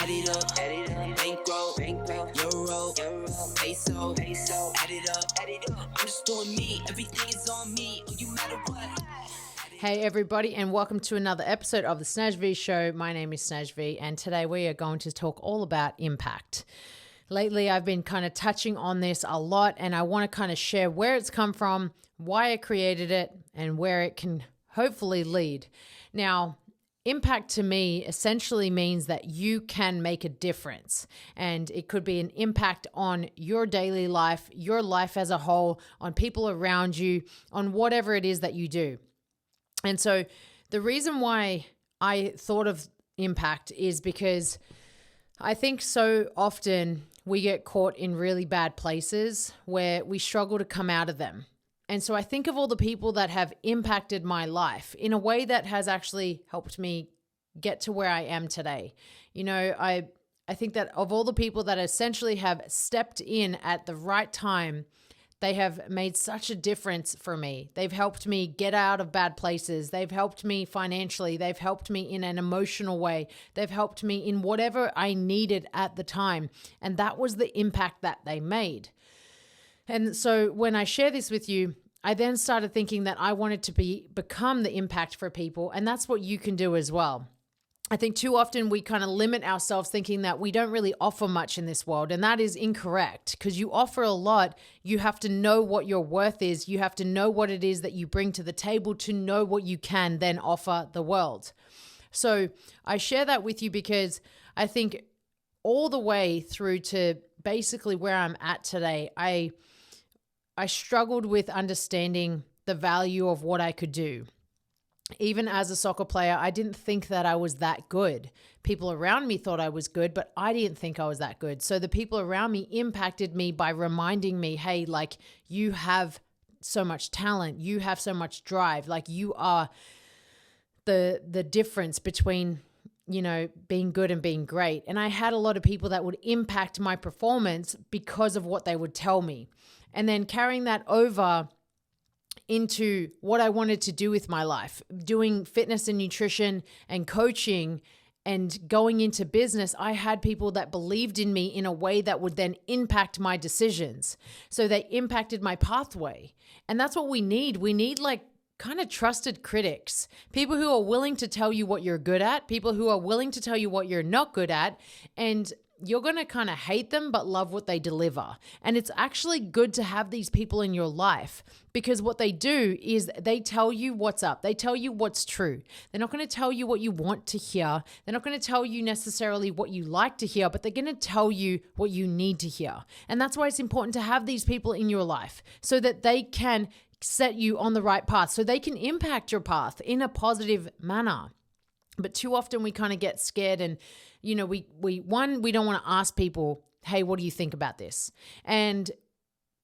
Add it up, bankroll, euro, peso, add it up. I'm just doing me, everything is on me, you matter what. Hey everybody, and welcome to another episode of the Snaj V Show. My name is Snaj V, and today we are going to talk all about impact. Lately, I've been kind of touching on this a lot, and I want to kind of share where it's come from, why I created it, and where it can hopefully lead. Now, impact to me essentially means that you can make a difference, and it could be an impact on your daily life, your life as a whole, on people around you, on whatever it is that you do. And so the reason why I thought of impact is because I think so often we get caught in really bad places where we struggle to come out of them. And so I think of all the people that have impacted my life in a way that has actually helped me get to where I am today. You know, I think that of all the people that essentially have stepped in at the right time, they have made such a difference for me. They've helped me get out of bad places. They've helped me financially. They've helped me in an emotional way. They've helped me in whatever I needed at the time. And that was the impact that they made. And so when I share this with you, I then started thinking that I wanted to become the impact for people. And that's what you can do as well. I think too often we kind of limit ourselves thinking that we don't really offer much in this world. And that is incorrect, because you offer a lot. You have to know what your worth is. You have to know what it is that you bring to the table to know what you can then offer the world. So I share that with you because I think all the way through to basically where I'm at today, I struggled with understanding the value of what I could do. Even as a soccer player, I didn't think that I was that good. People around me thought I was good, but I didn't think I was that good. So the people around me impacted me by reminding me, hey, like, you have so much talent. You have so much drive. Like, you are the difference between, you know, being good and being great. And I had a lot of people that would impact my performance because of what they would tell me. And then carrying that over into what I wanted to do with my life, doing fitness and nutrition and coaching and going into business, I had people that believed in me in a way that would then impact my decisions. So they impacted my pathway. And that's what we need. We need like kind of trusted critics, people who are willing to tell you what you're good at, people who are willing to tell you what you're not good at, and you're going to kind of hate them but love what they deliver. And it's actually good to have these people in your life, because what they do is they tell you what's up. They tell you what's true. They're not going to tell you what you want to hear. They're not going to tell you necessarily what you like to hear, but they're going to tell you what you need to hear. And that's why it's important to have these people in your life so that they can set you on the right path, so they can impact your path in a positive manner. But too often we kind of get scared, and, you know, we don't want to ask people, hey, what do you think about this? And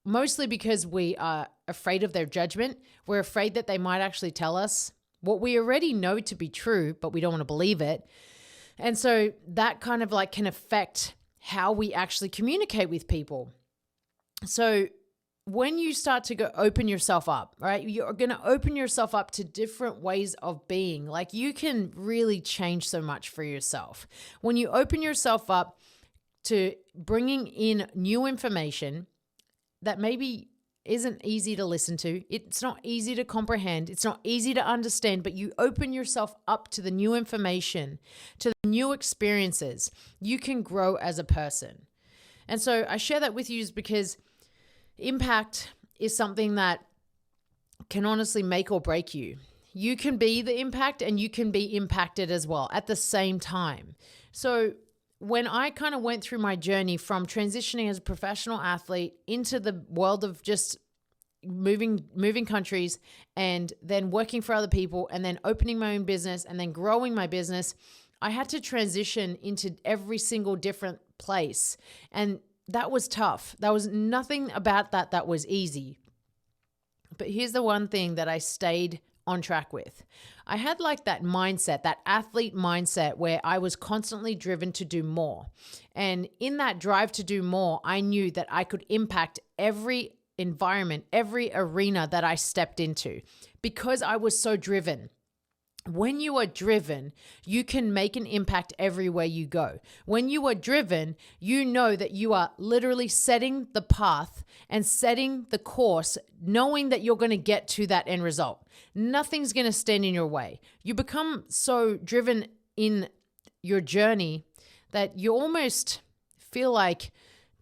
mostly because we are afraid of their judgment. We're afraid that they might actually tell us what we already know to be true, but we don't want to believe it. And so that kind of like can affect how we actually communicate with people. So when you start to open yourself up, right, you're going to open yourself up to different ways of being. Like, you can really change so much for yourself. When you open yourself up to bringing in new information that maybe isn't easy to listen to, it's not easy to comprehend, it's not easy to understand, but you open yourself up to the new information, to the new experiences, you can grow as a person. And so I share that with you is because impact is something that can honestly make or break you. You can be the impact and you can be impacted as well at the same time. So when I kind of went through my journey from transitioning as a professional athlete into the world of just moving countries and then working for other people and then opening my own business and then growing my business, I had to transition into every single different place. And that was tough. There was nothing about that was easy. But here's the one thing that I stayed on track with. I had like that mindset, that athlete mindset where I was constantly driven to do more. And in that drive to do more, I knew that I could impact every environment, every arena that I stepped into because I was so driven. When you are driven, you can make an impact everywhere you go. When you are driven, you know that you are literally setting the path and setting the course, knowing that you're going to get to that end result. Nothing's going to stand in your way. You become so driven in your journey that you almost feel like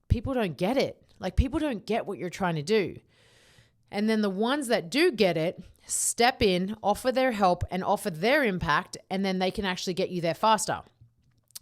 people don't get it. Like people don't get what you're trying to do. And then the ones that do get it step in, offer their help and offer their impact, and then they can actually get you there faster.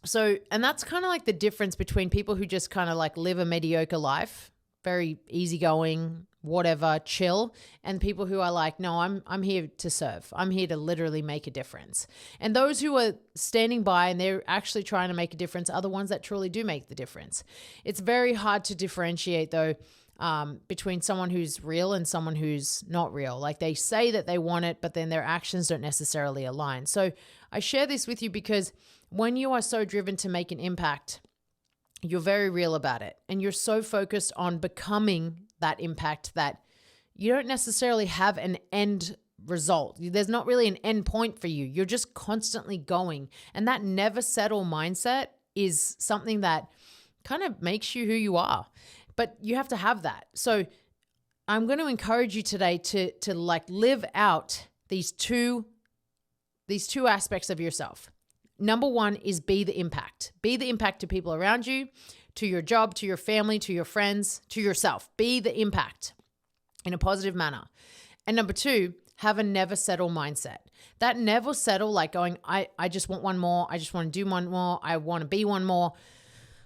So, and that's kind of like the difference between people who just kind of like live a mediocre life, very easygoing, whatever, chill, and people who are like, no, I'm here to serve. I'm here to literally make a difference. And those who are standing by and they're actually trying to make a difference are the ones that truly do make the difference. It's very hard to differentiate though, between someone who's real and someone who's not real. Like they say that they want it, but then their actions don't necessarily align. So I share this with you because when you are so driven to make an impact, you're very real about it. And you're so focused on becoming that impact that you don't necessarily have an end result. There's not really an end point for you. You're just constantly going. And that never settle mindset is something that kind of makes you who you are. But you have to have that. So I'm going to encourage you today to like live out these two aspects of yourself. Number one is be the impact. Be the impact to people around you, to your job, to your family, to your friends, to yourself. Be the impact in a positive manner. And number two, have a never settle mindset. That never settle, like going, I just want one more. I just want to do one more. I want to be one more.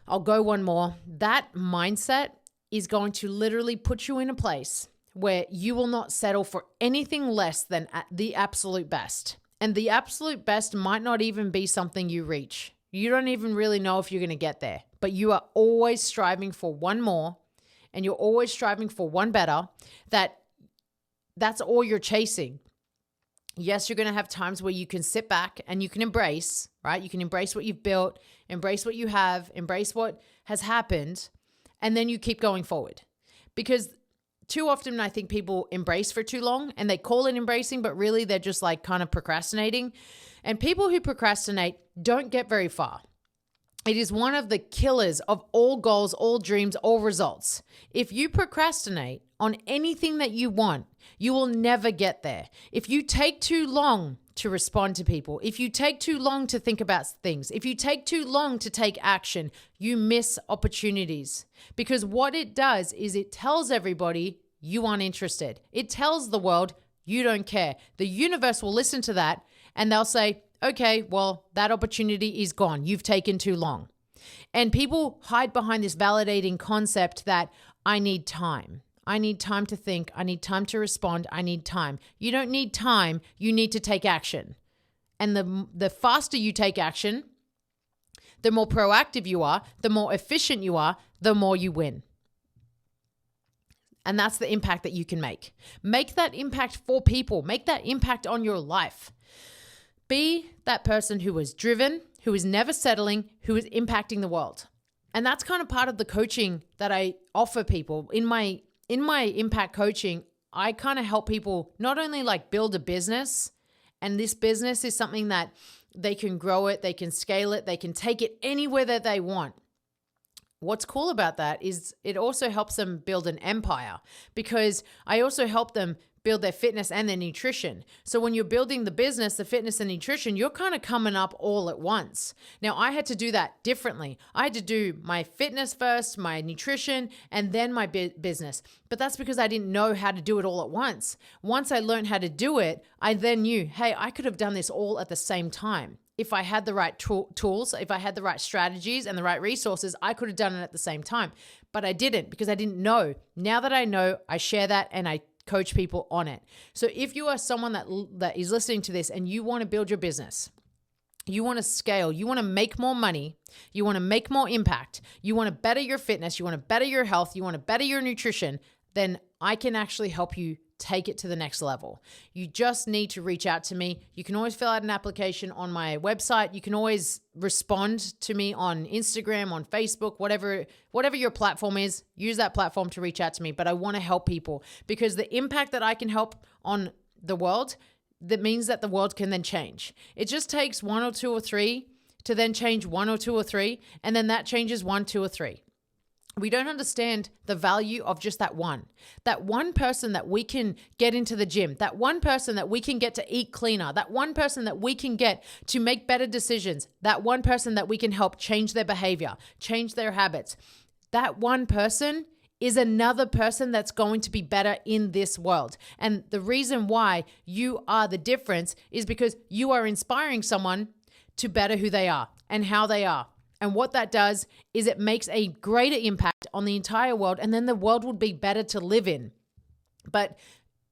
I'll go one more. That mindset is going to literally put you in a place where you will not settle for anything less than the absolute best. And the absolute best might not even be something you reach. You don't even really know if you're going to get there, but you are always striving for one more and you're always striving for one better. That's all you're chasing. Yes, you're going to have times where you can sit back and you can embrace, right? You can embrace what you've built, embrace what you have, embrace what has happened, and then you keep going forward. Because too often I think people embrace for too long and they call it embracing, but really they're just like kind of procrastinating. And people who procrastinate don't get very far. It is one of the killers of all goals, all dreams, all results. If you procrastinate on anything that you want, you will never get there. If you take too long to respond to people, if you take too long to think about things, if you take too long to take action, you miss opportunities. Because what it does is it tells everybody you aren't interested. It tells the world you don't care. The universe will listen to that and they'll say, okay, well, that opportunity is gone. You've taken too long. And people hide behind this validating concept that I need time. I need time to think. I need time to respond. I need time. You don't need time. You need to take action. And the faster you take action, the more proactive you are, the more efficient you are, the more you win. And that's the impact that you can make. Make that impact for people. Make that impact on your life. Be that person who is driven, who is never settling, who is impacting the world. And that's kind of part of the coaching that I offer people. In my impact coaching, I kind of help people not only like build a business, and this business is something that they can grow it, they can scale it, they can take it anywhere that they want. What's cool about that is it also helps them build an empire, because I also help them build their fitness and their nutrition. So when you're building the business, the fitness and nutrition, you're kind of coming up all at once. Now, I had to do that differently. I had to do my fitness first, my nutrition, and then my business. But that's because I didn't know how to do it all at once. Once I learned how to do it, I then knew, hey, I could have done this all at the same time. If I had the right tools, if I had the right strategies and the right resources, I could have done it at the same time. But I didn't, because I didn't know. Now that I know, I share that and I coach people on it. So if you are someone that is listening to this and you want to build your business, you want to scale, you want to make more money, you want to make more impact, you want to better your fitness, you want to better your health, you want to better your nutrition, then I can actually help you take it to the next level. You just need to reach out to me. You can always fill out an application on my website. You can always respond to me on Instagram, on Facebook, whatever your platform is, use that platform to reach out to me. But I want to help people, because the impact that I can help on the world, that means that the world can then change. It just takes one or two or three to then change one or two or three, and then that changes 1, 2, or 3. We don't understand the value of just that one person that we can get into the gym, that one person that we can get to eat cleaner, that one person that we can get to make better decisions, that one person that we can help change their behavior, change their habits. That one person is another person that's going to be better in this world. And the reason why you are the difference is because you are inspiring someone to better who they are and how they are. And what that does is it makes a greater impact on the entire world, and then the world would be better to live in. But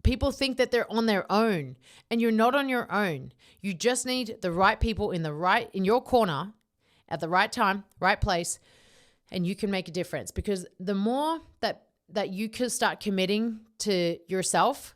people think that they're on their own, and you're not on your own. You just need the right people in your corner at the right time, right place, and you can make a difference. Because the more that you can start committing to yourself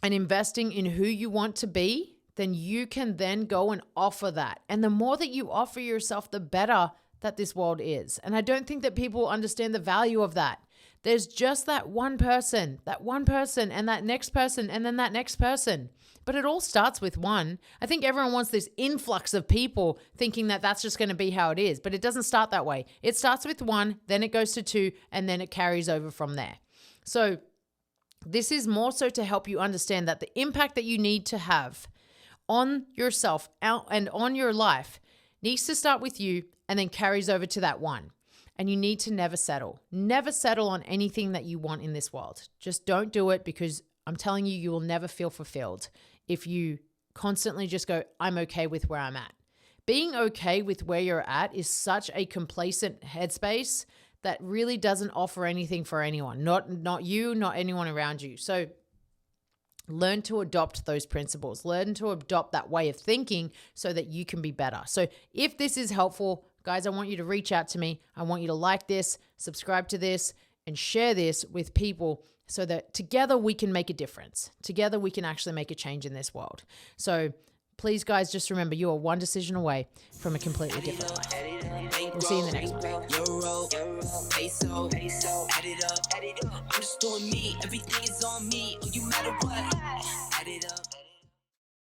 and investing in who you want to be, then you can then go and offer that. And the more that you offer yourself, the better that this world is. And I don't think that people understand the value of that. There's just that one person, and that next person, and then that next person. But it all starts with one. I think everyone wants this influx of people thinking that that's just going to be how it is. But it doesn't start that way. It starts with one, then it goes to 2, and then it carries over from there. So this is more so to help you understand that the impact that you need to have on yourself and on your life needs to start with you and then carries over to that one. And you need to never settle. Never settle on anything that you want in this world. Just don't do it, because I'm telling you, you will never feel fulfilled if you constantly just go, I'm okay with where I'm at. Being okay with where you're at is such a complacent headspace that really doesn't offer anything for anyone. Not you, not anyone around you. So learn to adopt those principles. Learn to adopt that way of thinking so that you can be better. So if this is helpful, guys, I want you to reach out to me. I want you to like this, subscribe to this, and share this with people so that together we can make a difference. Together we can actually make a change in this world. So please, guys, just remember, you are one decision away from a completely different life. We'll see you in the next one. Euro, peso, add it up. I'm just doing me, everything is on me. You matter what, add it up.